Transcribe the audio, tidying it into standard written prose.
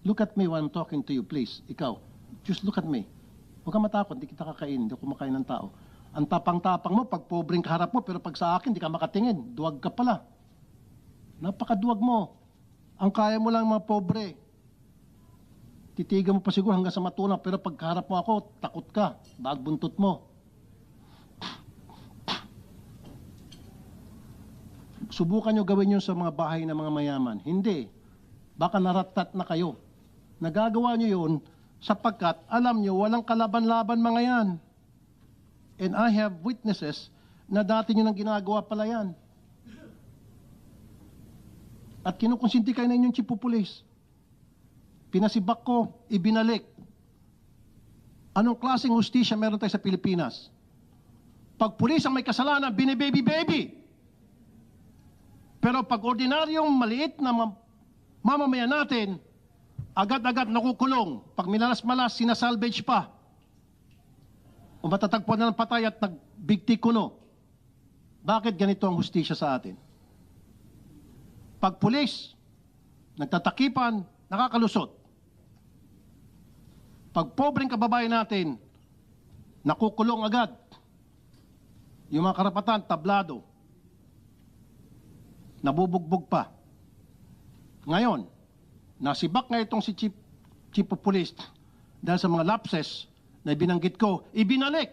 Look at me while I'm talking to you, please. Ikaw, just look at me. Huwag ka matakot, hindi kita kakain, hindi ako kumakain ng tao. Ang tapang-tapang mo, pag pobreng kaharap mo, pero pag sa akin, hindi ka makatingin. Duwag ka pala. Napakaduwag mo. Ang kaya mo lang mga pobre. Titigan mo pa siguro hanggang sa matunaw, pero pag kaharap mo ako, takot ka. Bagbuntot mo. Subukan nyo gawin yun sa mga bahay ng mga mayaman. Hindi. Baka naratat na kayo. Nagagawa nyo yun sapagkat alam nyo walang kalaban-laban mga yan. And I have witnesses na dati nyo nang ginagawa pala yan. At kinukonsinti kayo na inyong chief of police. Pinasibak ko, ibinalik. Anong klaseng hustisya meron tayo sa Pilipinas? Pag pulis ang may kasalanan, binibaby-baby. Pero pag ordinaryong maliit na mamamayan natin, agad-agad nakukulong. Pag minalas-malas, sinasalvage pa. O matatagpuan na ng patay at nagbigti kuno. Bakit ganito ang hustisya sa atin? Pag pulis, nagtatakipan, nakakalusot. Pag pobreng kababayan natin, nakukulong agad. Yung mga karapatan, tablado. Nabubugbog pa. Ngayon, nasibak nga itong si Chief of Police dahil sa mga lapses na binanggit ko, ibinalik.